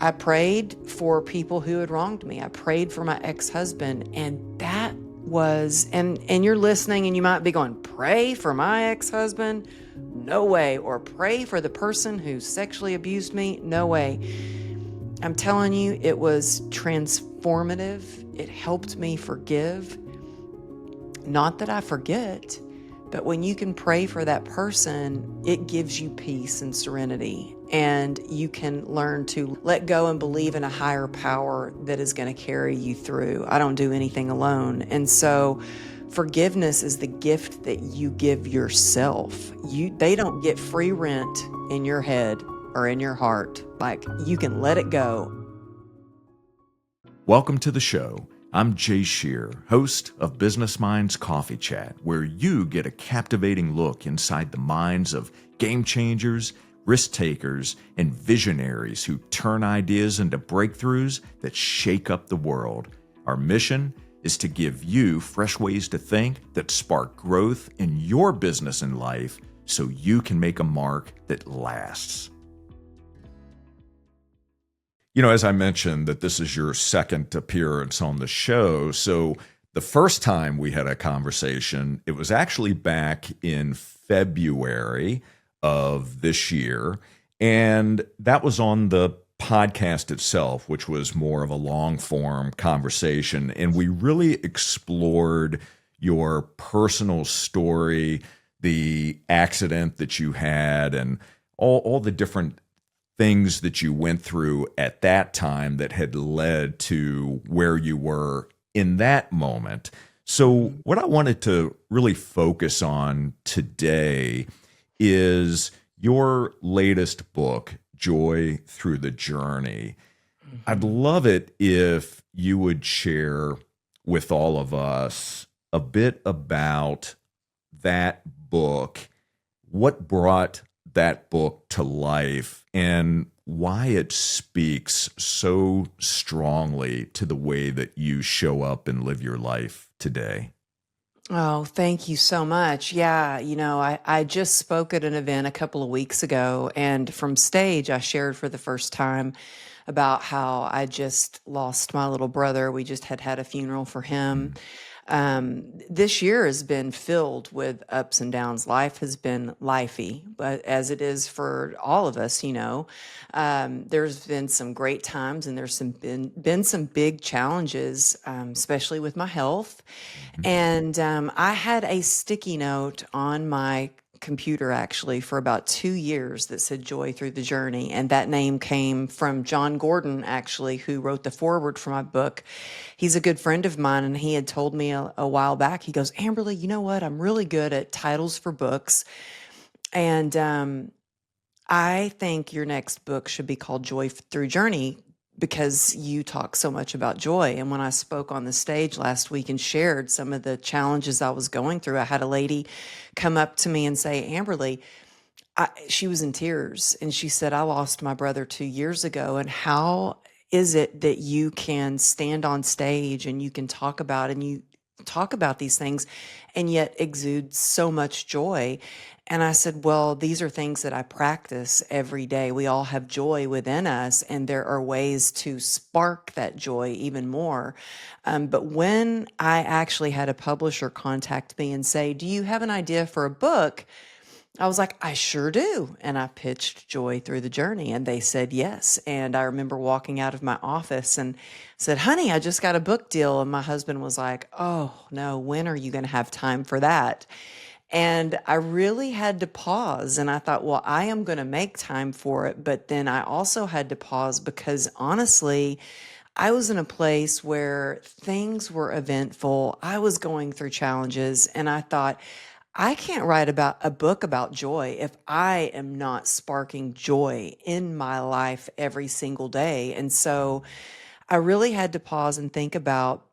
I prayed for people who had wronged me. I prayed for my ex-husband, and that was, and you're listening and you might be going, pray for my ex-husband? No way. Or pray for the person who sexually abused me? No way. I'm telling you, it was transformative. It helped me forgive. Not that I forget, but when you can pray for that person, it gives you peace and serenity. And you can learn to let go and believe in a higher power that is going to carry you through. I don't do anything alone. And so forgiveness is the gift that you give yourself. They don't get free rent in your head or in your heart. Like, you can let it go. Welcome to the show. I'm Jay Scherr, host of Business Minds Coffee Chat, where you get a captivating look inside the minds of game changers, risk takers, and visionaries who turn ideas into breakthroughs that shake up the world. Our mission is to give you fresh ways to think that spark growth in your business and life so you can make a mark that lasts. You know, as I mentioned, that this is your second appearance on the show. So the first time we had a conversation, it was actually back in February of this year. And that was on the podcast itself, which was more of a long form conversation. And we really explored your personal story, the accident that you had, and all the different things that you went through at that time that had led to where you were in that moment. So what I wanted to really focus on today is your latest book, Joy Through the Journey. I'd love it if you would share with all of us a bit about that book, what brought that book to life, and why it speaks so strongly to the way that you show up and live your life today. Oh, thank you so much. Yeah, I just spoke at an event a couple of weeks ago, and from stage, I shared for the first time about how I just lost my little brother. We just had a funeral for him. This year has been filled with ups and downs. Life has been lifey, but as it is for all of us, there's been some great times, and there's been some big challenges, especially with my health. And I had a sticky note on my computer actually for about 2 years that said Joy Through the Journey. And that name came from John Gordon, actually, who wrote the foreword for my book. He's a good friend of mine, and he had told me a while back, he goes, Amberly, you know what? I'm really good at titles for books. And I think your next book should be called Joy Through Journey, because you talk so much about joy. And when I spoke on the stage last week and shared some of the challenges I was going through, I had a lady come up to me and say, Amberly, she was in tears, and she said, I lost my brother 2 years ago. And how is it that you can stand on stage and you can talk about these things and yet exude so much joy? And I said, well, these are things that I practice every day. We all have joy within us, and there are ways to spark that joy even more. But when I actually had a publisher contact me and say, do you have an idea for a book? I was like, I sure do. And I pitched Joy Through the Journey, and they said yes. And I remember walking out of my office and said, honey, I just got a book deal. And my husband was like, oh no, when are you going to have time for that? And I really had to pause, and I thought, well, I am going to make time for it. But then I also had to pause because honestly, I was in a place where things were eventful. I was going through challenges, and I thought, I can't write about a book about joy if I am not sparking joy in my life every single day. And so I really had to pause and think about,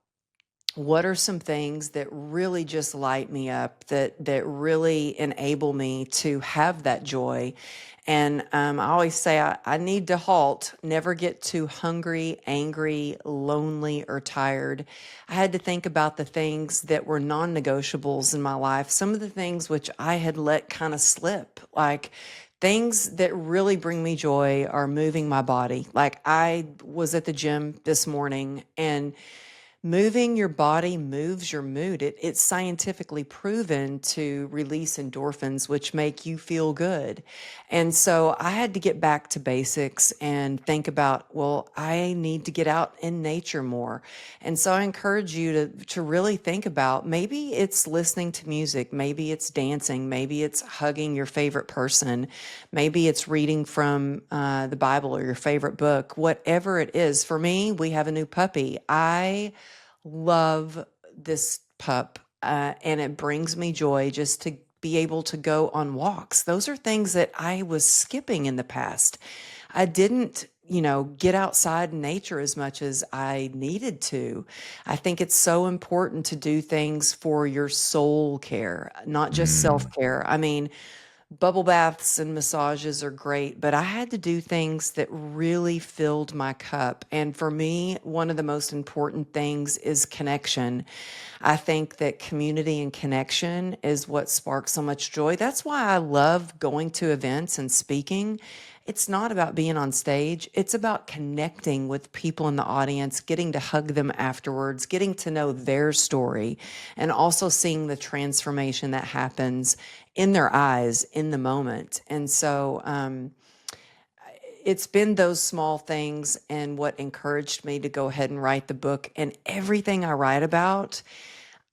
what are some things that really just light me up, that really enable me to have that joy? And I always say I need to halt, never get too hungry, angry, lonely, or tired. I had to think about the things that were non-negotiables in my life, some of the things which I had let kind of slip, like things that really bring me joy are moving my body. Like I was at the gym this morning, and moving your body moves your mood. It's scientifically proven to release endorphins, which make you feel good. And so I had to get back to basics and think about, well, I need to get out in nature more. And so I encourage you to really think about, maybe it's listening to music, maybe it's dancing, maybe it's hugging your favorite person, maybe it's reading from the Bible or your favorite book, whatever it is. For me, we have a new puppy. I love this pup, and it brings me joy just to be able to go on walks. Those are things that I was skipping in the past. I didn't, get outside in nature as much as I needed to. I think it's so important to do things for your soul care, not just self Mm, care. I mean, bubble baths and massages are great, but I had to do things that really filled my cup. And for me, one of the most important things is connection. I think that community and connection is what sparks so much joy. That's why I love going to events and speaking. It's not about being on stage. It's about connecting with people in the audience, getting to hug them afterwards, getting to know their story, and also seeing the transformation that happens in their eyes in the moment. And so, it's been those small things and what encouraged me to go ahead and write the book. And everything I write about,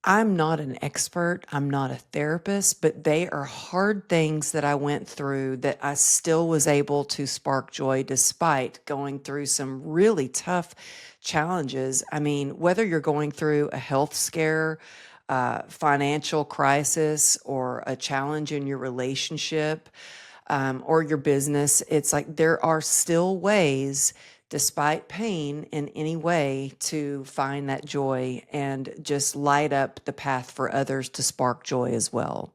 I'm not an expert, I'm not a therapist, but they are hard things that I went through that I still was able to spark joy despite going through some really tough challenges. I mean, whether you're going through a health scare, financial crisis, or a challenge in your relationship, or your business, it's like there are still ways, despite pain in any way, to find that joy and just light up the path for others to spark joy as well.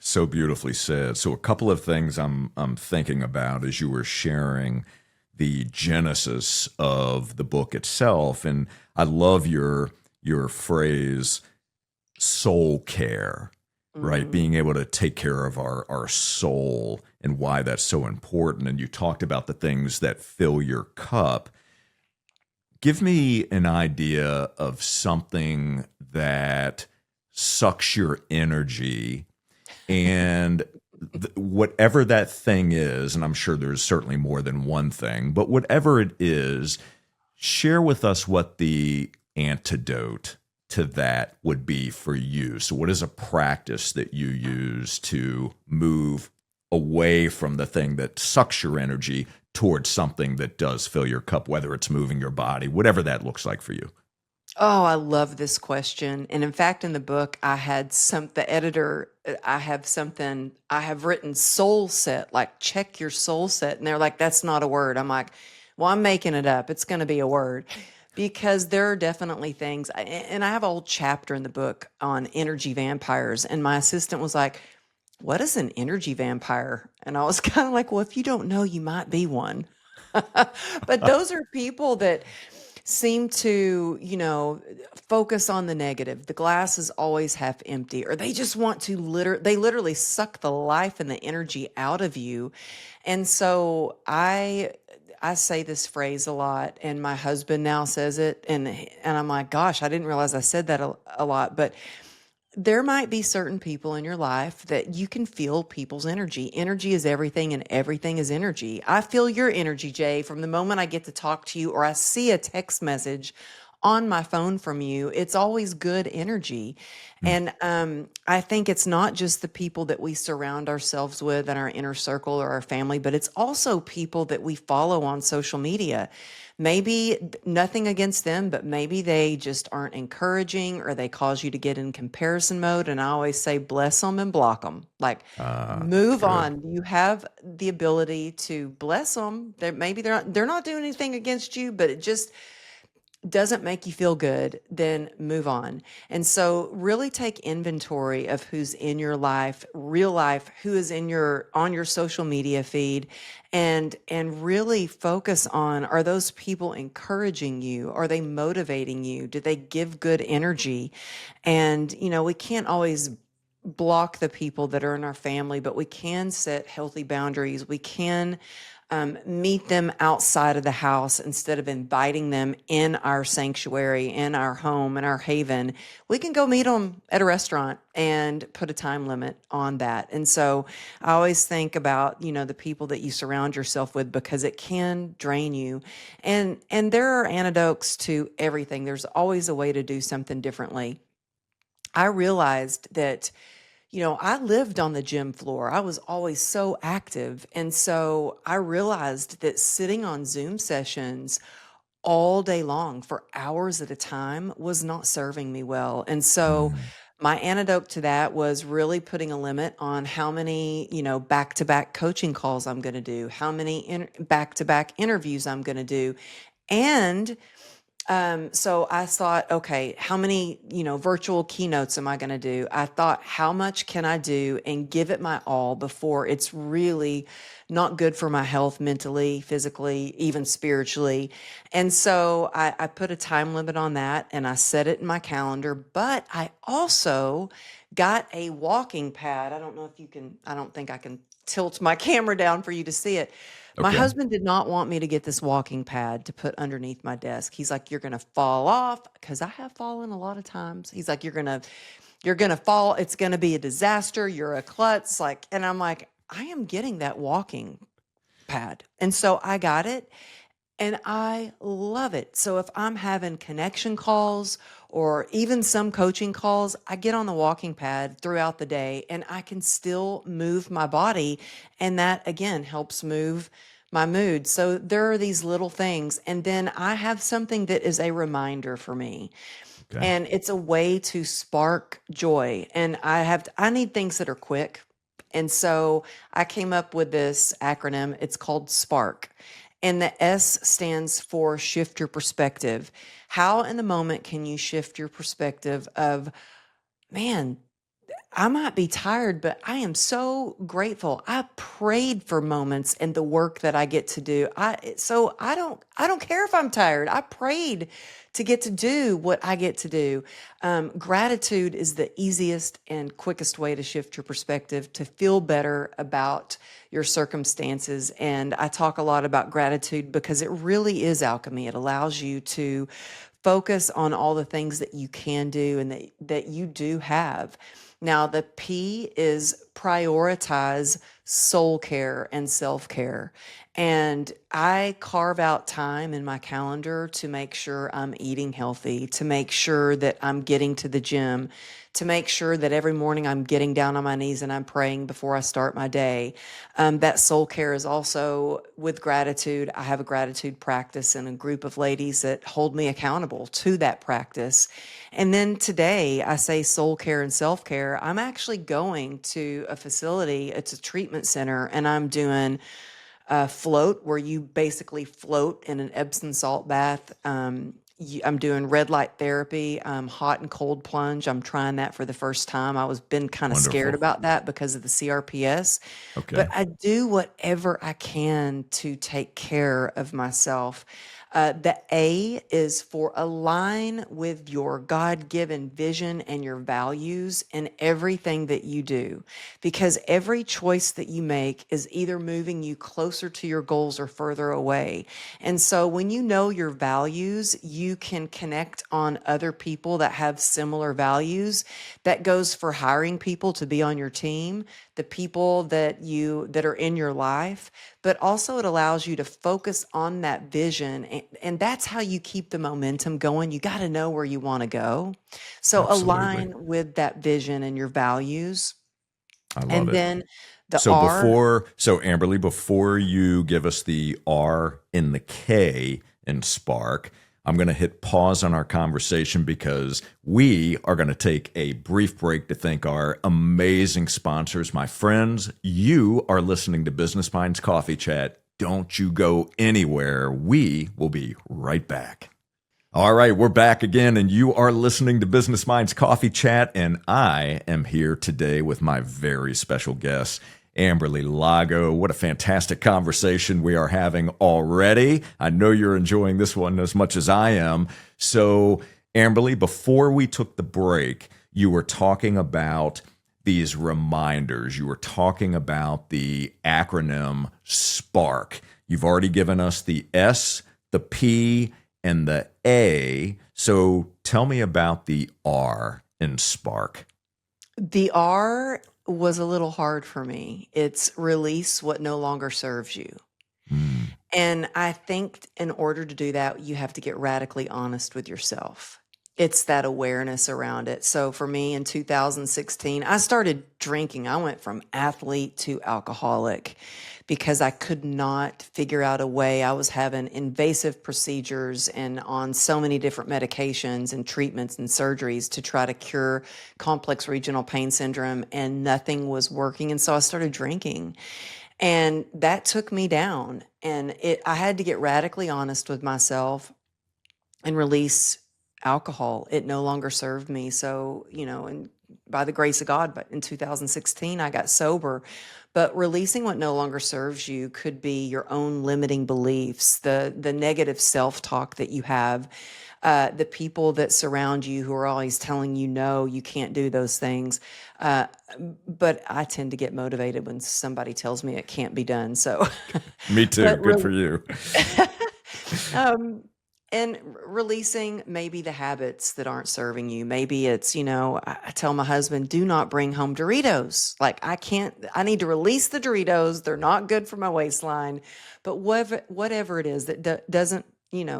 so beautifully said. So a couple of things I'm thinking about as you were sharing the genesis of the book itself, and I love your phrase soul care, right? Mhm. Being able to take care of our soul and why that's so important. And you talked about the things that fill your cup. Give me an idea of something that sucks your energy and whatever that thing is, and I'm sure there's certainly more than one thing, but whatever it is, share with us what the antidote to that would be for you. So, what is a practice that you use to move away from the thing that sucks your energy towards something that does fill your cup, whether it's moving your body, whatever that looks like for you? Oh, I love this question. And in fact, in the book, the editor, I have something, I have written soul set, like check your soul set. And they're like, that's not a word. I'm like, well, I'm making it up. It's going to be a word, because there are definitely things. And I have a whole chapter in the book on energy vampires. And my assistant was like, what is an energy vampire? And I was kind of like, well, if you don't know, you might be one. But those are people that seem to, focus on the negative. The glass is always half empty, or they just want to they literally suck the life and the energy out of you. And so I say this phrase a lot, and my husband now says it, and I'm like, gosh, I didn't realize I said that a lot, but there might be certain people in your life that you can feel people's energy. Energy is everything, and everything is energy. I feel your energy, Jay, from the moment I get to talk to you or I see a text message on my phone from you. It's always good energy. Mm. And I think it's not just the people that we surround ourselves with in our inner circle or our family, but it's also people that we follow on social media. Maybe nothing against them, but maybe they just aren't encouraging, or they cause you to get in comparison mode. And I always say, bless them and block them. Like, move Good. on. You have the ability to bless them. Maybe they're not doing anything against you, but it just doesn't make you feel good, then move on. And so really take inventory of who's in your life, real life, who is on your social media feed, and really focus on, are those people encouraging you? Are they motivating you? Do they give good energy? And we can't always block the people that are in our family, but we can set healthy boundaries. We can meet them outside of the house instead of inviting them in our sanctuary, in our home, in our haven. We can go meet them at a restaurant and put a time limit on that. And so I always think about, the people that you surround yourself with, because it can drain you. And there are antidotes to everything. There's always a way to do something differently. I realized that I lived on the gym floor. I was always so active. And so I realized that sitting on Zoom sessions all day long for hours at a time was not serving me well. And so Mm. my antidote to that was really putting a limit on how many, back-to-back coaching calls I'm going to do, how many back-to-back interviews I'm going to do. And so I thought, okay, how many, virtual keynotes am I going to do? I thought, how much can I do and give it my all before it's really not good for my health mentally, physically, even spiritually. And so I put a time limit on that and I set it in my calendar, but I also got a walking pad. I don't think I can tilt my camera down for you to see it. My Okay. husband did not want me to get this walking pad to put underneath my desk. He's like, you're going to fall off, because I have fallen a lot of times. He's like, you're going to fall. It's going to be a disaster. You're a klutz. And I'm like, I am getting that walking pad. And so I got it. And I love it. So if I'm having connection calls or even some coaching calls, I get on the walking pad throughout the day and I can still move my body. And that again helps move my mood. So there are these little things. And then I have something that is a reminder for me. Okay. And it's a way to spark joy. And I need things that are quick. And so I came up with this acronym. It's called SPARK. And the S stands for shift your perspective. How in the moment can you shift your perspective of, man, I might be tired, but I am so grateful. I prayed for moments and the work that I get to do. I don't care if I'm tired. I prayed to get to do what I get to do. Gratitude is the easiest and quickest way to shift your perspective, to feel better about your circumstances. And I talk a lot about gratitude because it really is alchemy. It allows you to focus on all the things that you can do and that you do have. Now, the P is prioritize soul care and self-care. And I carve out time in my calendar to make sure I'm eating healthy, to make sure that I'm getting to the gym, to make sure that every morning I'm getting down on my knees and I'm praying before I start my day. That soul care is also with gratitude. I have a gratitude practice and a group of ladies that hold me accountable to that practice. And then today I say soul care and self-care. I'm actually going to a facility. It's a treatment center, and I'm doing a float where you basically float in an Epsom salt bath. I'm doing red light therapy, hot and cold plunge. I'm trying that for the first time. I was been kind of scared Wonderful. about that because of the CRPS, Okay. but I do whatever I can to take care of myself. The A is for align with your God-given vision and your values in everything that you do, because every choice that you make is either moving you closer to your goals or further away. And so when you know your values, you can connect on other people that have similar values. That goes for hiring people to be on your team, the people that are in your life, but also it allows you to focus on that vision. And that's how you keep the momentum going. You got to know where you want to go. So Absolutely. align with that vision and your values. I love And it. then the R. So Amberly, before you give us the R in the K in Spark, I'm going to hit pause on our conversation because we are going to take a brief break to thank our amazing sponsors. My friends, you are listening to Business Minds Coffee Chat. Don't you go anywhere. We will be right back. All right, we're back again, and you are listening to Business Minds Coffee Chat, and I am here today with my very special guest, Amberly Lago. What a fantastic conversation we are having already. I know you're enjoying this one as much as I am. So, Amberly, before we took the break, you were talking about these reminders. You were talking about the acronym SPARK. You've already given us the S, the P, and the A. So tell me about the R in SPARK. The R was a little hard for me. It's release what no longer serves you. Mm, And I think in order to do that, you have to get radically honest with yourself. It's that awareness around it. So for me in 2016, I started drinking. I went from athlete to alcoholic because I could not figure out a way. I was having invasive procedures and on so many different medications and treatments and surgeries to try to cure complex regional pain syndrome, and nothing was working. And so I started drinking. And that took me down. And I had to get radically honest with myself and release alcohol. It no longer served me. So, and by the grace of God, but in 2016, I got sober. But releasing what no longer serves you could be your own limiting beliefs, the negative self-talk that you have, the people that surround you who are always telling you, no, you can't do those things. Uh, but I tend to get motivated when somebody tells me it can't be done. So, me too. but Good for you. um, and releasing maybe the habits that aren't serving you. Maybe it's, I tell my husband, do not bring home Doritos. Like I need to release the Doritos. They're not good for my waistline, but whatever it is that doesn't,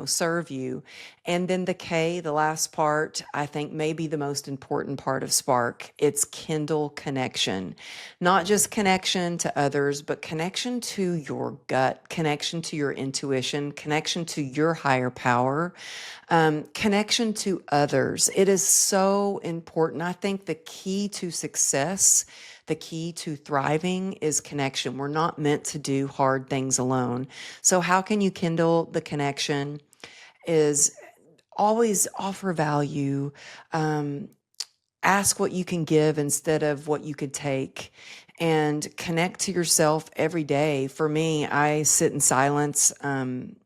serve you. And then the K, the last part, I think maybe the most important part of Spark, it's kindle connection. Not just connection to others, but connection to your gut, connection to your intuition, connection to your higher power, connection to others. It is so important. I think the key to success, the key to thriving is connection. We're not meant to do hard things alone. So how can you kindle the connection is always offer value, ask what you can give instead of what you could take, and connect to yourself every day. For me, I sit in silence. In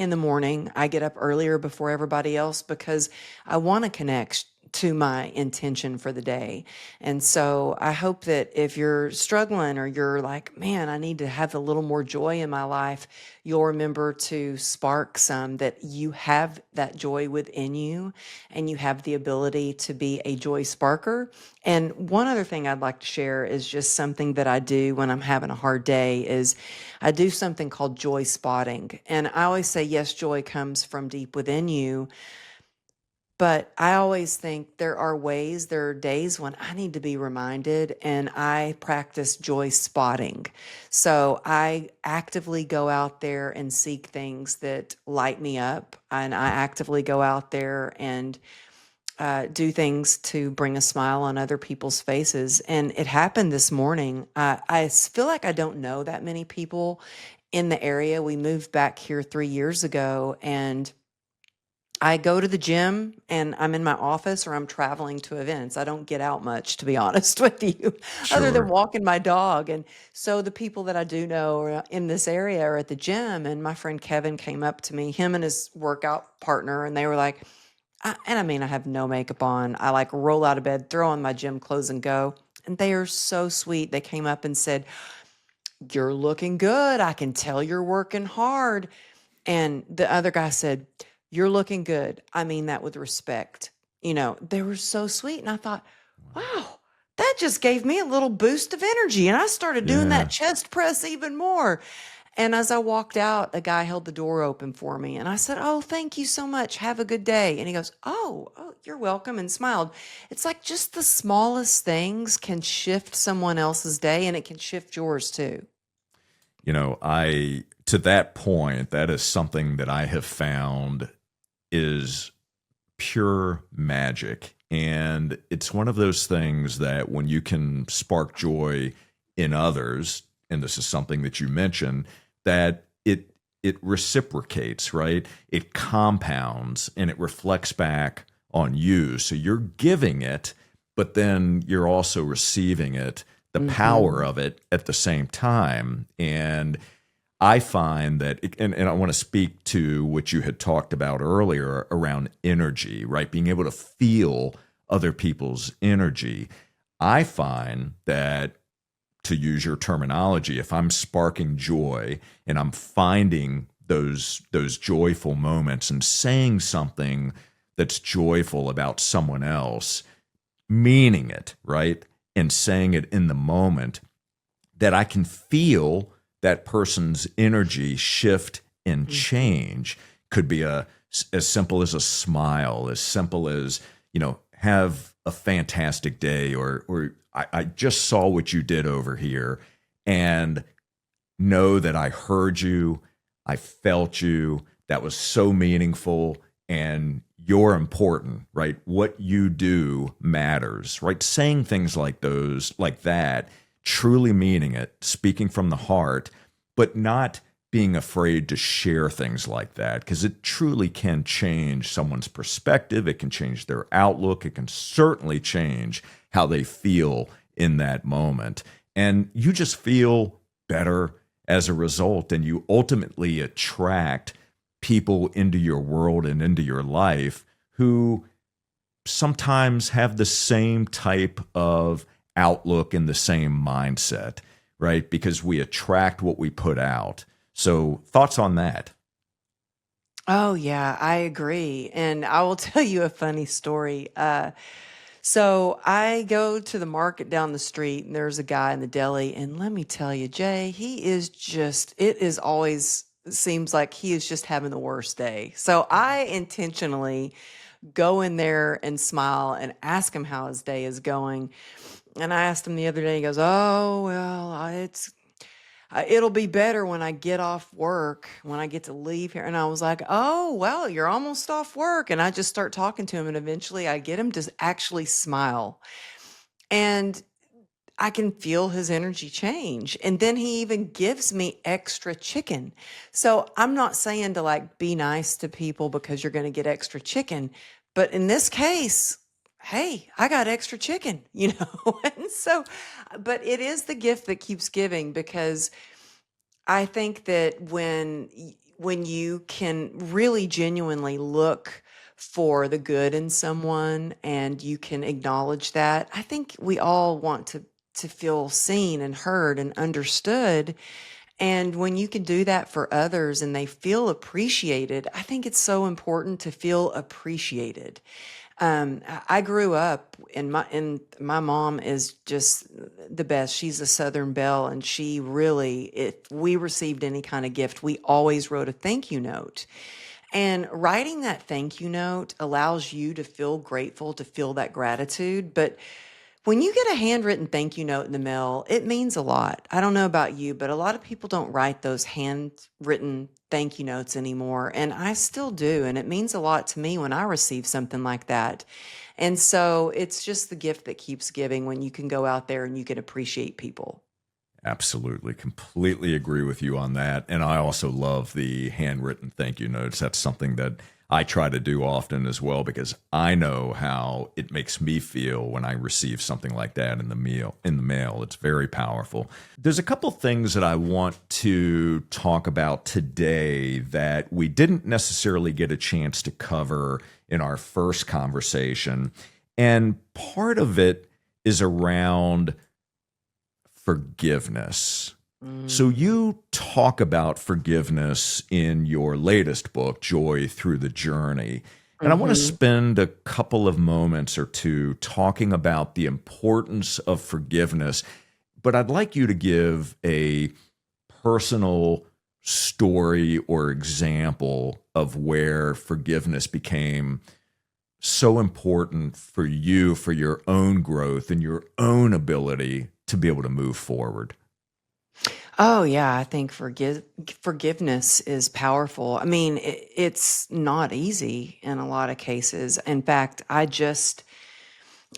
the morning, I get up earlier before everybody else because I want to connect to my intention for the day. And so I hope that if you're struggling or you're like, man, I need to have a little more joy in my life, you'll remember to spark some, that you have that joy within you and you have the ability to be a joy sparker. And one other thing I'd like to share is just something that I do when I'm having a hard day is I do something called joy spotting. And I always say, yes, joy comes from deep within you. But I always think there are days when I need to be reminded, and I practice joy spotting. So I actively go out there and seek things that light me up, and I actively go out there and do things to bring a smile on other people's faces. And it happened this morning. I feel like I don't know that many people in the area. We moved back here 3 years ago, and I go to the gym and I'm in my office or I'm traveling to events. I don't get out much, to be honest with you, other than Sure. walking my dog. And so the people that I do know are in this area are at the gym. And my friend Kevin came up to me, him and his workout partner, and they were like, I have no makeup on. I like roll out of bed, throw on my gym clothes and go. And they are so sweet. They came up and said, you're looking good. I can tell you're working hard. And the other guy said, you're looking good. I mean that with respect. They were so sweet. And I thought, wow, that just gave me a little boost of energy. And I started doing that Yeah. chest press even more. And as I walked out, a guy held the door open for me. And I said, oh, thank you so much. Have a good day. And he goes, oh, you're welcome, and smiled. It's like just the smallest things can shift someone else's day, and it can shift yours too. To that point, that is something that I have found is pure magic. And it's one of those things that when you can spark joy in others, and this is something that you mentioned, that it reciprocates, right? It compounds and it reflects back on you. So you're giving it, but then you're also receiving it, the power Hmm. of it at the same time. And I find that, and I want to speak to what you had talked about earlier around energy, right? Being able to feel other people's energy. I find that, to use your terminology, if I'm sparking joy and I'm finding those joyful moments and saying something that's joyful about someone else, meaning it, right? And saying it in the moment, that I can feel that person's energy shift and Mhm. change. Could be as simple as a smile, as simple as, have a fantastic day, or I just saw what you did over here, and know that I heard you, I felt you, that was so meaningful, and you're important, right? What you do matters, right? Saying things like those, like that, truly meaning it, speaking from the heart, but not being afraid to share things like that, because it truly can change someone's perspective. It can change their outlook. It can certainly change how they feel in that moment. And you just feel better as a result, and you ultimately attract people into your world and into your life who sometimes have the same type of outlook and the same mindset, right? Because we attract what we put out. So, thoughts on that? Oh, yeah, I agree. And I will tell you a funny story. So I go to the market down the street, and there's a guy in the deli. And let me tell you, Jay, he is just, it is always seems like he is just having the worst day. So I intentionally go in there and smile and ask him how his day is going. And I asked him the other day, he goes, "Oh, well, it'll be better when I get off work, when I get to leave here." And I was like, "Oh, well, you're almost off work." And I just start talking to him, and eventually I get him to actually smile. And I can feel his energy change. And then he even gives me extra chicken. So I'm not saying to like be nice to people because you're going to get extra chicken. But in this case, hey, I got extra chicken, And so, but it is the gift that keeps giving, because I think that when you can really genuinely look for the good in someone and you can acknowledge that, I think we all want to feel seen and heard and understood. And when you can do that for others and they feel appreciated, I think it's so important to feel appreciated. I grew up and my mom is just the best. She's a Southern belle, and she really, if we received any kind of gift, we always wrote a thank you note. And writing that thank you note allows you to feel grateful, to feel that gratitude. But when you get a handwritten thank you note in the mail, it means a lot. I don't know about you, but a lot of people don't write those handwritten thank you notes anymore. And I still do. And it means a lot to me when I receive something like that. And so it's just the gift that keeps giving when you can go out there and you can appreciate people. Absolutely. Completely agree with you on that. And I also love the handwritten thank you notes. That's something that I try to do often as well, because I know how it makes me feel when I receive something like that in the mail. It's very powerful. There's a couple things that I want to talk about today that we didn't necessarily get a chance to cover in our first conversation. And part of it is around forgiveness. So Mm, you talk about forgiveness in your latest book, Joy Through the Journey. And I want to mhm. spend a couple of moments or two talking about the importance of forgiveness. But I'd like you to give a personal story or example of where forgiveness became so important for you, for your own growth and your own ability to be able to move forward. Oh yeah, I think forgiveness is powerful. I mean, it's not easy in a lot of cases. In fact, I just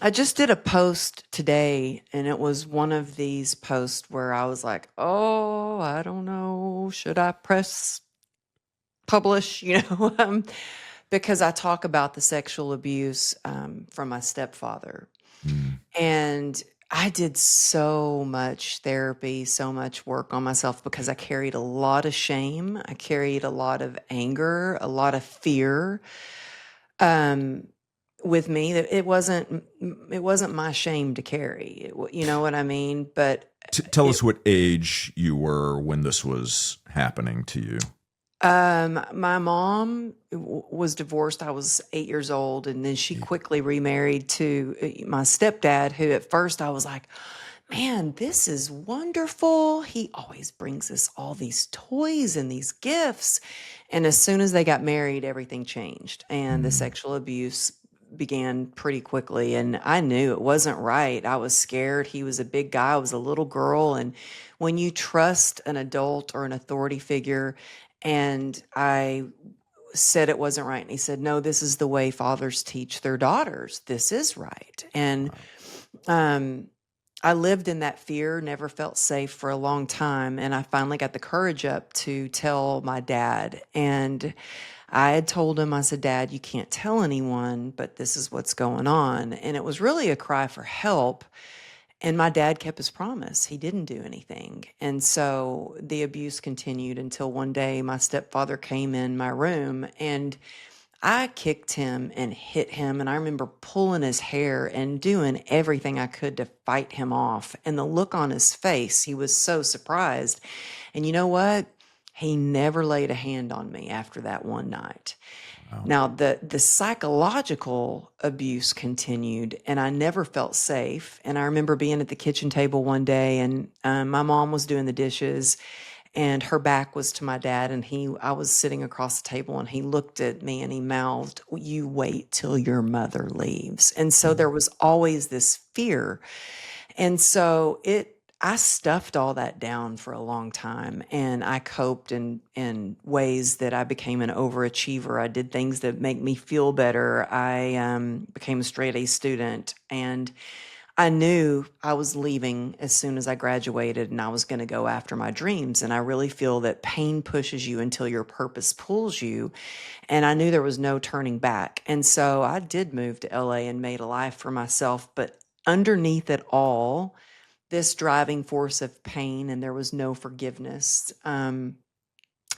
did a post today, and it was one of these posts where I was like, "Oh, I don't know, should I press publish?" Because I talk about the sexual abuse from my stepfather. Mm. And I did so much therapy, so much work on myself because I carried a lot of shame. I carried a lot of anger, a lot of fear. Um, with me, that it wasn't my shame to carry. You know what I mean? But Tell it us what age you were when this was happening to you. my mom was divorced. I was 8 years old, and then she quickly remarried to my stepdad, who at first I was like, man, this is wonderful. He always brings us all these toys and these gifts. And as soon as they got married, everything changed and the Mm, sexual abuse began pretty quickly. And I knew it wasn't right. I was scared. He was a big guy. I was a little girl. And when you trust an adult or an authority figure, and I said it wasn't right, and he said, no, this is the way fathers teach their daughters. This is right. And wow. um, I lived in that fear, never felt safe for a long time. And I finally got the courage up to tell my dad. And I had told him, I said, Dad, you can't tell anyone, but this is what's going on. And it was really a cry for help. And my dad kept his promise. He didn't do anything. And so the abuse continued until one day my stepfather came in my room and I kicked him and hit him. And I remember pulling his hair and doing everything I could to fight him off. And the look on his face, he was so surprised. And you know what? He never laid a hand on me after that one night. Wow. Now, the psychological abuse continued, and I never felt safe. And I remember being at the kitchen table one day, and my mom was doing the dishes, and her back was to my dad, and I was sitting across the table, and he looked at me and he mouthed, "You wait till your mother leaves." And so there Mm, was always this fear. And so I stuffed all that down for a long time, and I coped in ways that I became an overachiever. I did things that make me feel better. I became a straight A student, and I knew I was leaving as soon as I graduated, and I was going to go after my dreams. And I really feel that pain pushes you until your purpose pulls you. And I knew there was no turning back. And so I did move to LA and made a life for myself. But underneath it all, this driving force of pain, and there was no forgiveness.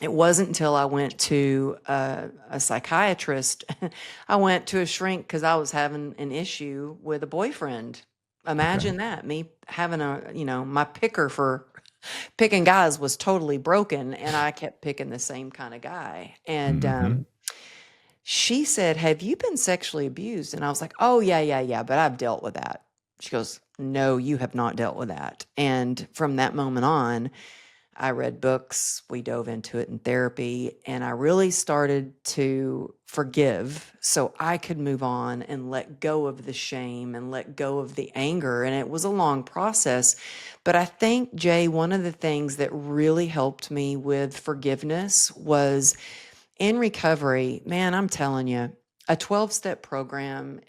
It wasn't until I went to a psychiatrist, I went to a shrink because I was having an issue with a boyfriend. okay. Imagine that, me having my picker for picking guys was totally broken, and I kept picking the same kind of guy. And Hmm. she said, "Have you been sexually abused?" And I was like, "Oh, yeah, yeah, yeah, but I've dealt with that." She goes, "No, you have not dealt with that." And from that moment on, I read books, we dove into it in therapy, and I really started to forgive so I could move on and let go of the shame and let go of the anger. And it was a long process. But I think, Jay, one of the things that really helped me with forgiveness was in recovery. Man, I'm telling you, a 12-step program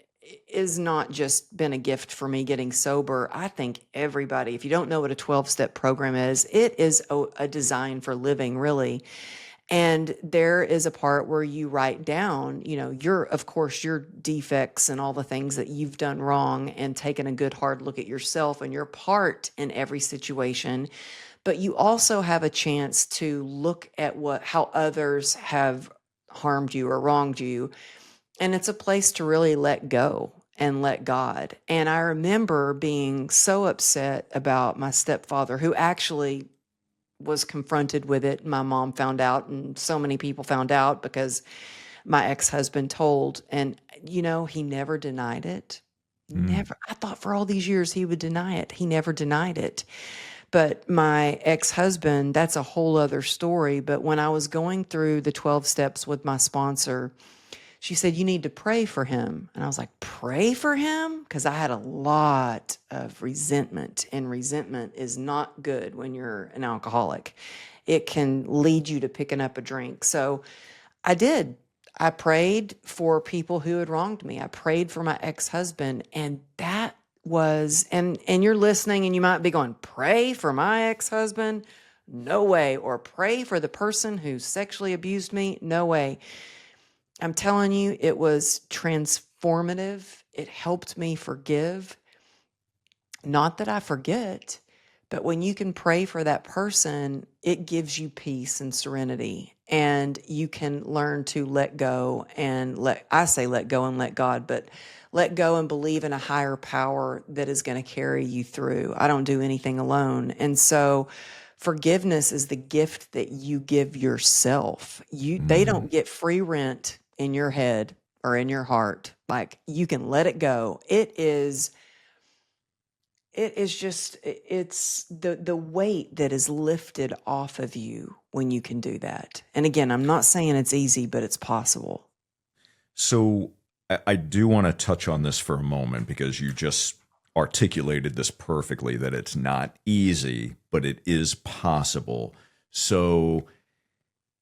is not just been a gift for me getting sober. I think everybody, if you don't know what a 12-step program is, it is a design for living, really. And there is a part where you write down, of course, your defects and all the things that you've done wrong, and taking a good hard look at yourself and your part in every situation. But you also have a chance to look at how others have harmed you or wronged you, and it's a place to really let go and let God. And I remember being so upset about my stepfather, who actually was confronted with it. My mom found out, and so many people found out because my ex-husband told. And he never denied it. Mm, Never. I thought for all these years he would deny it. He never denied it. But my ex-husband, that's a whole other story. But when I was going through the 12 steps with my sponsor, she said, "You need to pray for him." And I was like, "Pray for him?" Because I had a lot of resentment, and resentment is not good when you're an alcoholic. It can lead you to picking up a drink. So I did. I prayed for people who had wronged me. I prayed for my ex-husband, and that was, and you're listening and you might be going, "Pray for my ex-husband? No way." Or "Pray for the person who sexually abused me?" No way. I'm telling you, it was transformative. It helped me forgive. Not that I forget, but when you can pray for that person, it gives you peace and serenity. and you can learn to let go and I say let go and let God, but let go and believe in a higher power that is going to carry you through. I don't do anything alone. And so forgiveness is the gift that you give yourself. They Mm. don't get free rent in your head or in your heart. Like, you can let it go. It is just, it's the weight that is lifted off of you when you can do that. And again, I'm not saying it's easy, but it's possible. So I do want to touch on this for a moment because you just articulated this perfectly that it's not easy, but it is possible. So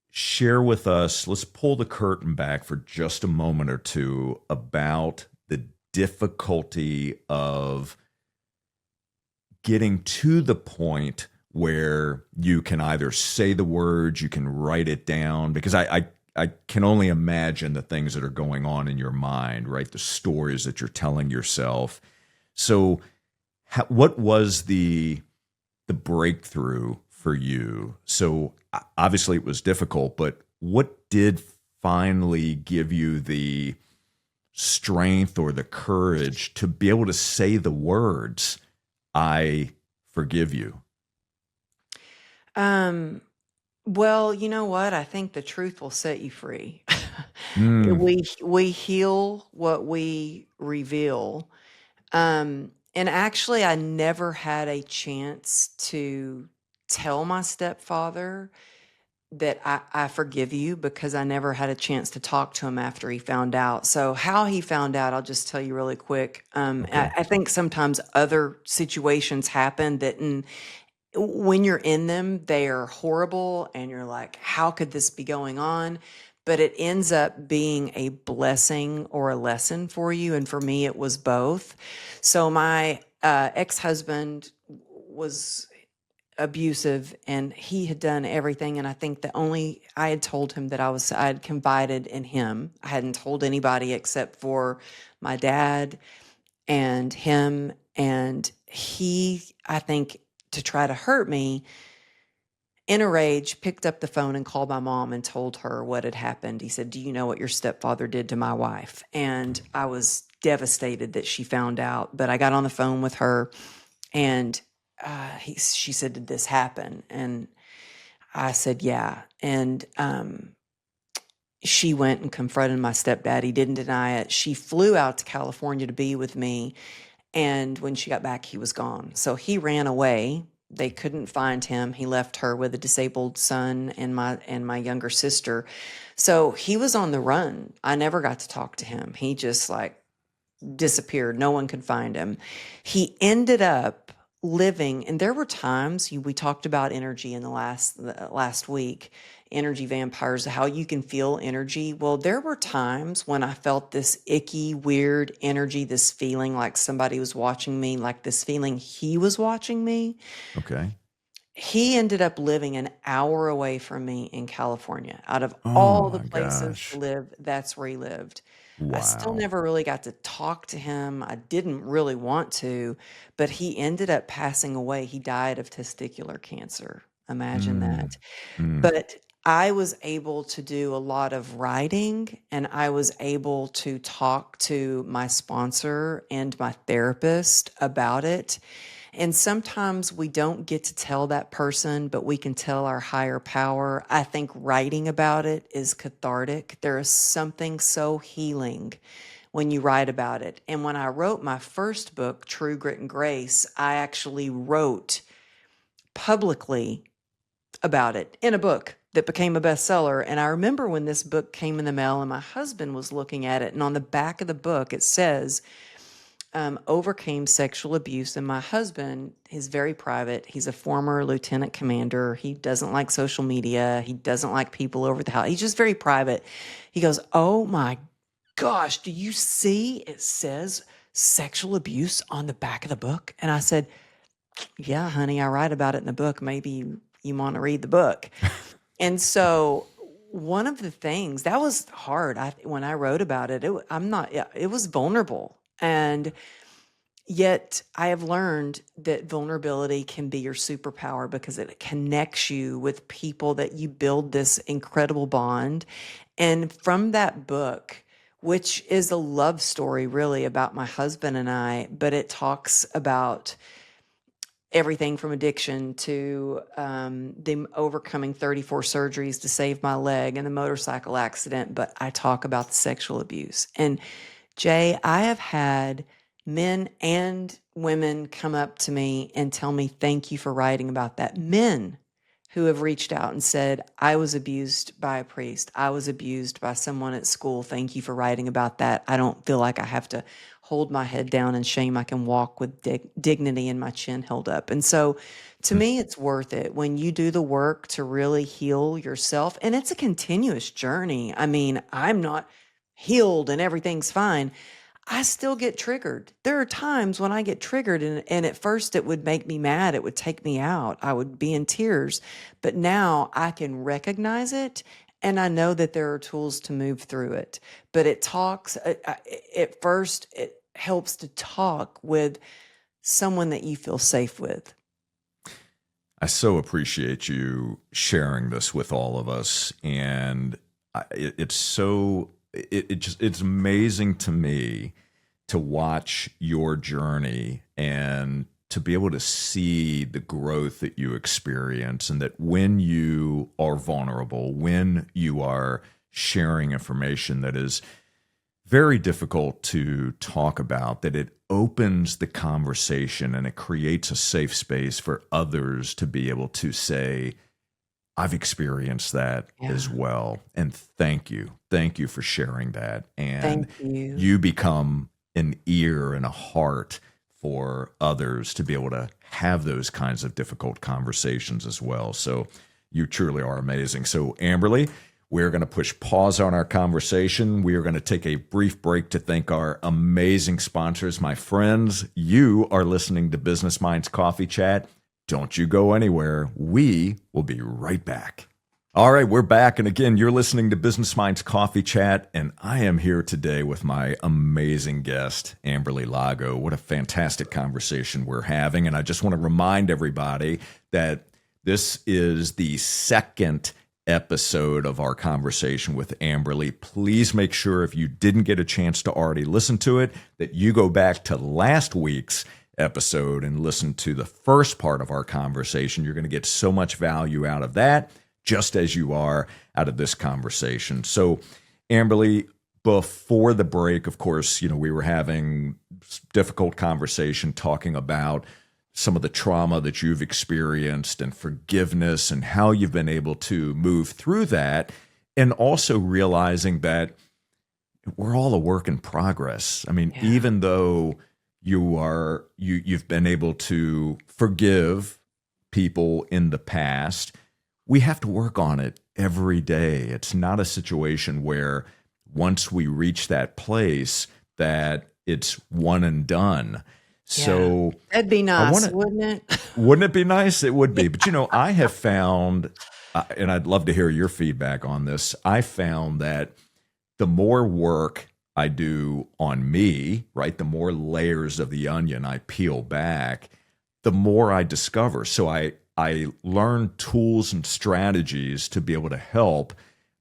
share with us, let's pull the curtain back for just a moment or two about the difficulty of getting to the point where you can either say the words, you can write it down, because I can only imagine the things that are going on in your mind, right? The stories that you're telling yourself. So what was the breakthrough for you? So obviously it was difficult, but what did finally give you the strength or the courage to be able to say the words, I forgive you? Um, well, you know what? I think the truth will set you free. Mm, We heal what we reveal. And actually, I never had a chance to tell my stepfather that I forgive you, because I never had a chance to talk to him after he found out. So how he found out, I'll just tell you really quick. okay. I think sometimes other situations happen that when you're in them, they are horrible and you're like, how could this be going on? But it ends up being a blessing or a lesson for you. And for me, it was both. So my ex-husband was abusive and he had done everything. And I think I had told him that I had confided in him. I hadn't told anybody except for my dad and him. And he, I think, to try to hurt me, in a rage, picked up the phone and called my mom and told her what had happened. He said, "Do you know what your stepfather did to my wife?" And I was devastated that she found out. But I got on the phone with her, and she said, "Did this happen?" And I said, "Yeah." And she went and confronted my stepdad. He didn't deny it. She flew out to California to be with me. And when she got back, he was gone. So he ran away. They couldn't find him. He left her with a disabled son and my younger sister. So he was on the run. I never got to talk to him. He just like disappeared. No one could find him. He ended up living, and there were times we talked about energy in the last week, energy vampires, how you can feel energy. Well, there were times when I felt this icky, weird energy, this feeling like somebody was watching me, like this feeling he was watching me. Okay. He ended up living an hour away from me in California. Out of Oh all the my places to gosh. live, that's where he lived. I still Wow. never really got to talk to him. I didn't really want to, but he ended up passing away. He died of testicular cancer. Imagine Mm, that. mm. But I was able to do a lot of writing, and I was able to talk to my sponsor and my therapist about it. And sometimes we don't get to tell that person, but we can tell our higher power. I think writing about it is cathartic. There is something so healing when you write about it. And when I wrote my first book, True Grit and Grace, I actually wrote publicly about it in a book that became a bestseller. And I remember when this book came in the mail and my husband was looking at it, and on the back of the book, it says, overcame sexual abuse. And my husband is very private. He's a former lieutenant commander. He doesn't like social media. He doesn't like people over the house. He's just very private. He goes, "Oh my gosh, do you see it says sexual abuse on the back of the book?" And I said, "Yeah, honey, I write about it in the book. Maybe you want to read the book." And so one of the things that was hard, when I wrote about it, I'm not, yeah, it was vulnerable. And Yet I have learned that vulnerability can be your superpower because it connects you with people that you build this incredible bond. And from that book, which is a love story really about my husband and I, but it talks about everything from addiction to them overcoming 34 surgeries to save my leg and the motorcycle accident. But I talk about the sexual abuse. And Jay, I have had men and women come up to me and tell me, thank you for writing about that. Men who have reached out and said, I was abused by a priest. I was abused by someone at school. Thank you for writing about that. I don't feel like I have to hold my head down in shame. I can walk with dignity and my chin held up. And so to me, it's worth it when you do the work to really heal yourself. And it's a continuous journey. I mean, I'm not healed and everything's fine. I still get triggered. There are times when I get triggered, and at first it would make me mad. It would take me out. I would be in tears. But now I can recognize it, and I know that there are tools to move through it. But it talks, at first, it helps to talk with someone that you feel safe with. I so appreciate you sharing this with all of us. And it's amazing to me to watch your journey and to be able to see the growth that you experience, and that when you are vulnerable, when you are sharing information that is very difficult to talk about, that it opens the conversation and it creates a safe space for others to be able to say, I've experienced that as well. And thank you. Thank you for sharing that. And Thank you. you become an ear and a heart for others to be able to have those kinds of difficult conversations as well. So you truly are amazing. So Amberly, we're going to push pause on our conversation. We are going to take a brief break to thank our amazing sponsors. My friends, you are listening to Business Minds Coffee Chat. Don't you go anywhere. We will be right back. All right, we're back. And again, you're listening to Business Minds Coffee Chat. And I am here today with my amazing guest, Amberly Lago. What a fantastic conversation we're having. And I just want to remind everybody that this is the second episode of our conversation with Amberly. Please make sure, if you didn't get a chance to already listen to it, that you go back to last week's episode and listen to the first part of our conversation. You're going to get so much value out of that, just as you are out of this conversation. So, Amberly, before the break, of course, we were having difficult conversation talking about some of the trauma that you've experienced and forgiveness and how you've been able to move through that, and also realizing that we're all a work in progress. I mean, even though you've been able to forgive people in the past, we have to work on it every day. It's not a situation where once we reach that place that it's one and done. So that'd be nice, wouldn't it? Wouldn't it be nice? It would be. But I have found, and I'd love to hear your feedback on this, I found that the more work I do on me, right, the more layers of the onion I peel back, the more I discover. So I learn tools and strategies to be able to help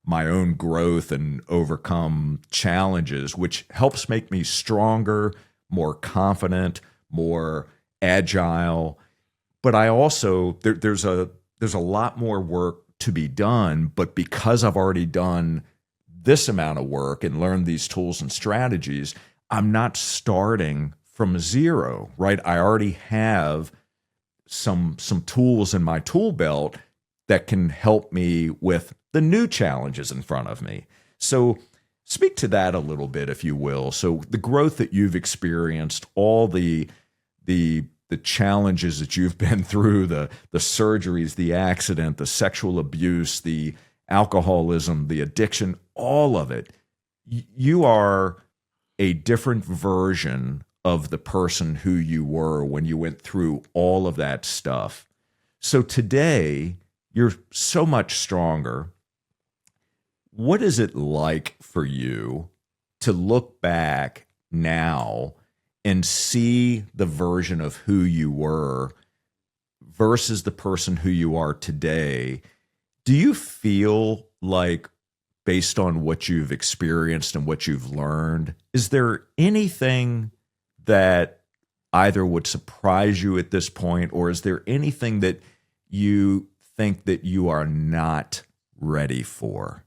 my own growth and overcome challenges, which helps make me stronger, more confident, more agile. But I also, there's a lot more work to be done, but because I've already done this amount of work and learned these tools and strategies, I'm not starting from zero, right? I already have some tools in my tool belt that can help me with the new challenges in front of me. So speak to that a little bit, if you will. So the growth that you've experienced, all the challenges that you've been through, the surgeries, the accident, the sexual abuse, the alcoholism, the addiction, all of it, you are a different version of the person who you were when you went through all of that stuff. So today, you're so much stronger. What is it like for you to look back now and see the version of who you were versus the person who you are today, do you feel like, based on what you've experienced and what you've learned, is there anything that either would surprise you at this point, or is there anything that you think that you are not ready for?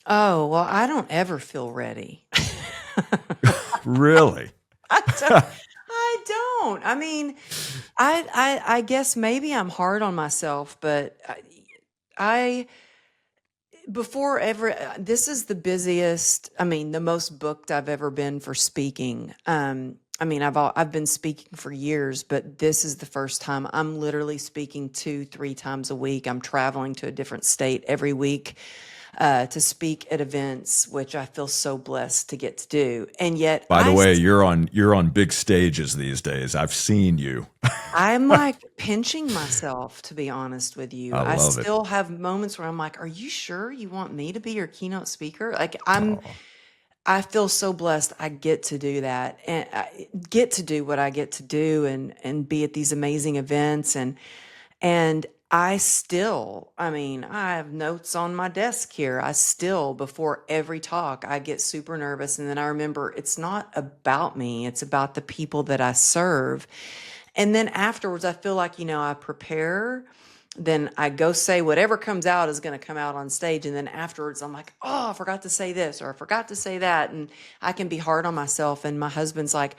Oh, well, I don't ever feel ready. Really? I don't. I don't. I mean, I guess maybe I'm hard on myself, but I before ever, this is the busiest, I mean, the most booked I've ever been for speaking. I mean, I've been speaking for years, but this is the first time I'm literally speaking 2, 3 times a week. I'm traveling to a different state every week to speak at events, which I feel so blessed to get to do. And yet By the way, you're on big stages these days. I've seen you. I'm like pinching myself, to be honest with you. I I love it. still have moments where I'm like, are you sure you want me to be your keynote speaker? Like Oh, I feel so blessed I get to do that and I get to do what I get to do and be at these amazing events and I still, I mean, I have notes on my desk here. I still, before every talk, I get super nervous. And then I remember it's not about me, it's about the people that I serve. And then afterwards, I feel like, I prepare, then I go say whatever comes out is going to come out on stage. And then afterwards, I'm like, oh, I forgot to say this or I forgot to say that. And I can be hard on myself. And my husband's like,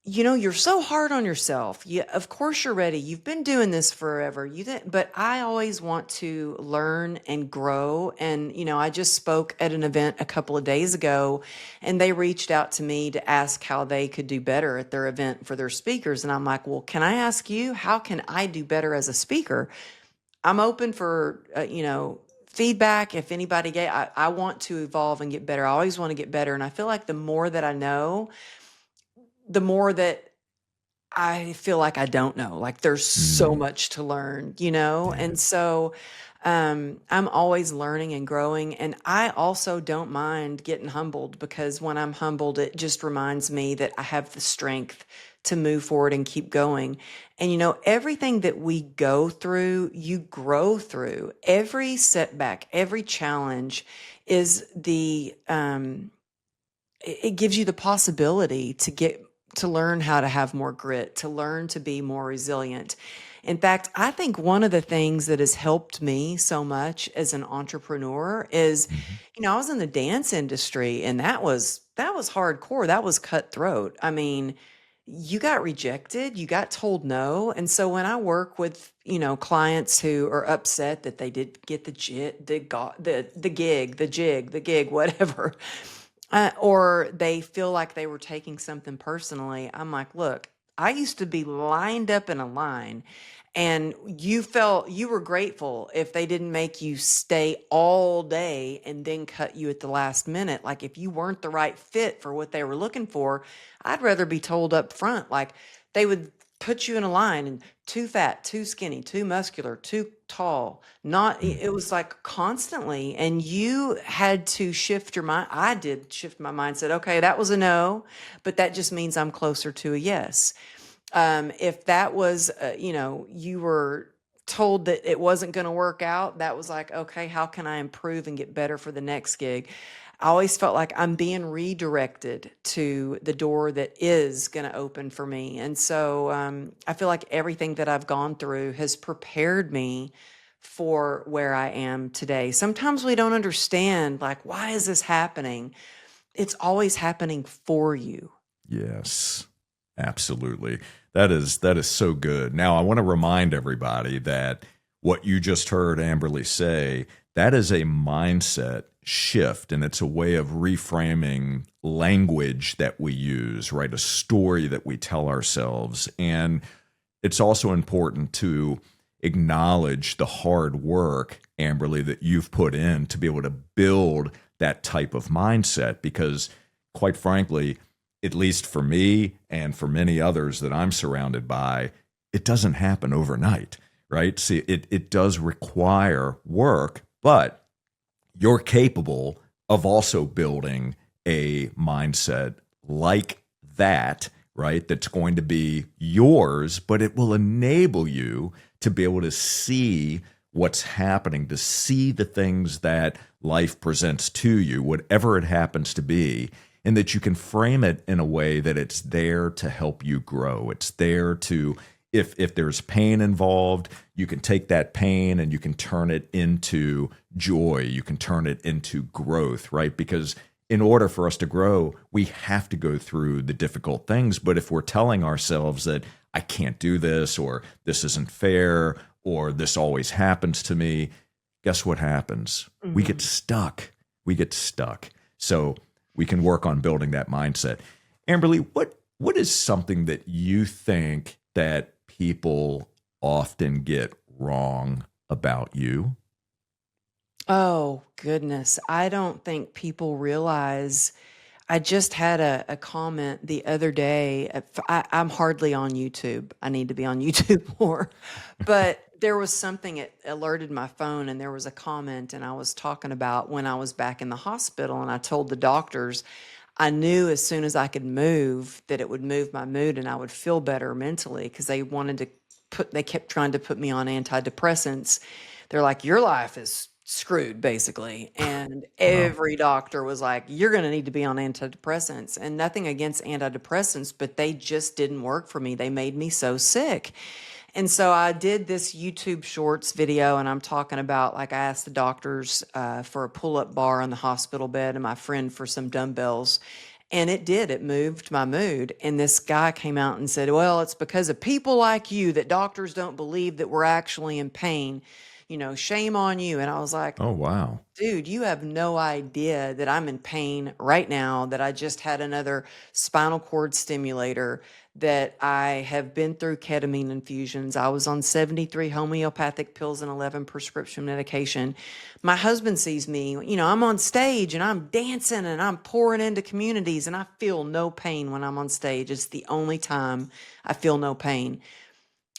you're so hard on yourself. Of course you're ready. You've been doing this forever. But I always want to learn and grow. And, I just spoke at an event a couple of days ago and they reached out to me to ask how they could do better at their event for their speakers. And I'm like, well, can I ask you, how can I do better as a speaker? I'm open for, feedback. If anybody I want to evolve and get better. I always want to get better. And I feel like the more that I know, the more that I feel like I don't know, like there's so mm, much to learn, yeah. And so I'm always learning and growing. And I also don't mind getting humbled because when I'm humbled, it just reminds me that I have the strength to move forward and keep going. And everything that we go through, you grow through. Every setback, every challenge is it gives you the possibility to learn how to have more grit, to learn to be more resilient. In fact, I think one of the things that has helped me so much as an entrepreneur is, Mhm. I was in the dance industry and that was hardcore. That was cutthroat. I mean, you got rejected, you got told no. And so when I work with, clients who are upset that they did get the gig, the jig, the gig, whatever, or they feel like they were taking something personally. I'm like, look, I used to be lined up in a line and you were grateful if they didn't make you stay all day and then cut you at the last minute. Like if you weren't the right fit for what they were looking for, I'd rather be told up front, like they would put you in a line and too fat, too skinny, too muscular, too tall. Not, it was like constantly. And you had to shift your mind. I did shift my mindset. Okay, that was a no, but that just means I'm closer to a yes. If that was, you were told that it wasn't going to work out, that was like, okay, how can I improve and get better for the next gig? I always felt like I'm being redirected to the door that is going to open for me. And so I feel like everything that I've gone through has prepared me for where I am today. Sometimes we don't understand, like, why is this happening? It's always happening for you. Yes, absolutely. That is so good. Now, I want to remind everybody that what you just heard Amberly say, that is a mindset shift, and it's a way of reframing language that we use, right? A story that we tell ourselves. And it's also important to acknowledge the hard work, Amberly, that you've put in to be able to build that type of mindset because, quite frankly, at least for me and for many others that I'm surrounded by, it doesn't happen overnight, right? See, it does require work, but you're capable of also building a mindset like that, right? That's going to be yours, but it will enable you to be able to see what's happening, to see the things that life presents to you, whatever it happens to be, and that you can frame it in a way that it's there to help you grow. It's there to, if there's pain involved, you can take that pain and you can turn it into joy. You can turn it into growth, right? Because in order for us to grow, we have to go through the difficult things. But if we're telling ourselves that I can't do this, or this isn't fair, or this always happens to me, guess what happens? We get stuck. We get stuck. So we can work on building that mindset. Amberly, what is something that you think that people often get wrong about you? Oh, goodness. I don't think people realize. I just had a comment the other day. I'm hardly on YouTube. I need to be on YouTube more. But there was something, it alerted my phone, and there was a comment, and I was talking about when I was back in the hospital, and I told the doctors I knew as soon as I could move that it would move my mood and I would feel better mentally, because they kept trying to put me on antidepressants. They're like, your life is screwed, basically. And Wow. every doctor was like, you're going to need to be on antidepressants. And nothing against antidepressants, but they just didn't work for me. They made me so sick. And so I did this YouTube Shorts video, and I'm talking about, like, I asked the doctors for a pull-up bar on the hospital bed and my friend for some dumbbells. And it moved my mood. And this guy came out and said, well, it's because of people like you that doctors don't believe that we're actually in pain. Shame on you. And I was like, Oh, wow. dude, you have no idea that I'm in pain right now, that I just had another spinal cord stimulator, that I have been through ketamine infusions. I was on 73 homeopathic pills and 11 prescription medication. My husband sees me, I'm on stage and I'm dancing and I'm pouring into communities, and I feel no pain when I'm on stage. It's the only time I feel no pain.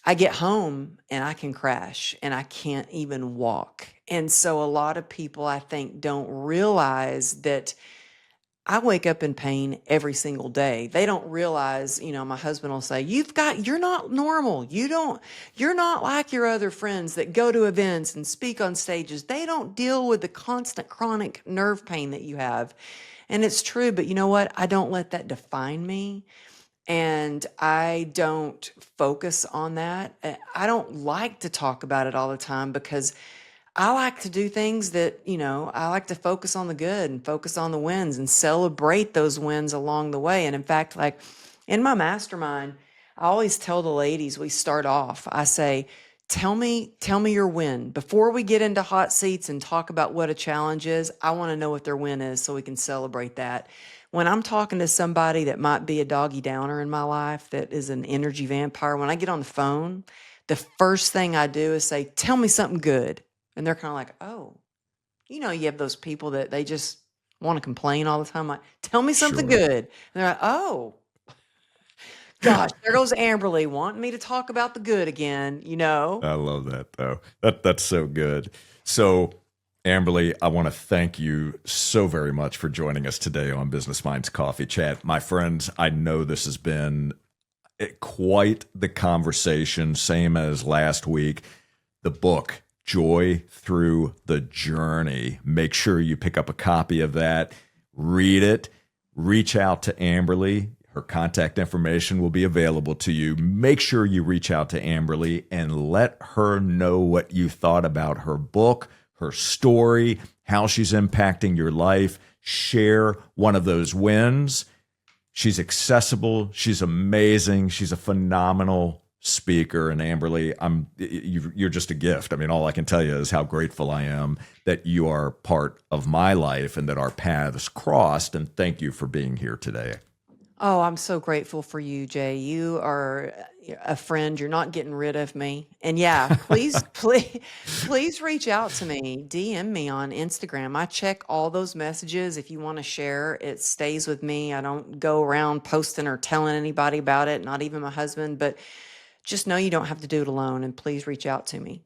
I get home and I can crash and I can't even walk. And so a lot of people, I think, don't realize that I wake up in pain every single day. They don't realize, my husband will say, you're not normal. You're not like your other friends that go to events and speak on stages. They don't deal with the constant chronic nerve pain that you have. And it's true, but you know what? I don't let that define me. And I don't focus on that. I don't like to talk about it all the time, because I like to do things that, I like to focus on the good and focus on the wins and celebrate those wins along the way. And in fact, like in my mastermind, I always tell the ladies, we start off, I say, tell me your win. Before we get into hot seats and talk about what a challenge is, I want to know what their win is so we can celebrate that. When I'm talking to somebody that might be a doggy downer in my life, that is an energy vampire, when I get on the phone, the first thing I do is say, tell me something good. And they're kind of like, oh, you have those people that they just want to complain all the time. Like, tell me something Sure. good. And they're like, oh, gosh, there goes Amberly wanting me to talk about the good again. I love that, though. That's so good. So, Amberly, I want to thank you so very much for joining us today on Business Minds Coffee Chat. My friends, I know this has been quite the conversation, same as last week. The book, Joy Through the Journey. Make sure you pick up a copy of that, read it, reach out to Amberly. Her contact information will be available to you. Make sure you reach out to Amberly and let her know what you thought about her book, her story, how she's impacting your life. Share one of those wins. She's accessible. She's amazing. She's a phenomenal speaker. And Amberly, you're just a gift. I mean, all I can tell you is how grateful I am that you are part of my life and that our paths crossed. And thank you for being here today. Oh, I'm so grateful for you, Jay. You are a friend. You're not getting rid of me. And yeah, please reach out to me. DM me on Instagram. I check all those messages. If you want to share, it stays with me. I don't go around posting or telling anybody about it, not even my husband. But just know you don't have to do it alone. And please reach out to me.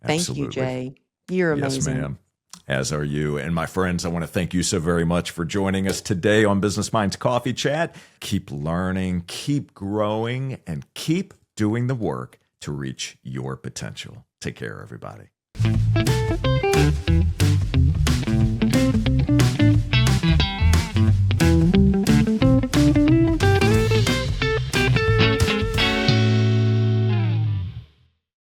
Thank you, Absolutely. Jay. You're Yes, amazing. ma'am. As are you. And my friends, I want to thank you so very much for joining us today on Business Minds Coffee Chat. Keep learning, keep growing, and keep doing the work to reach your potential. Take care, everybody.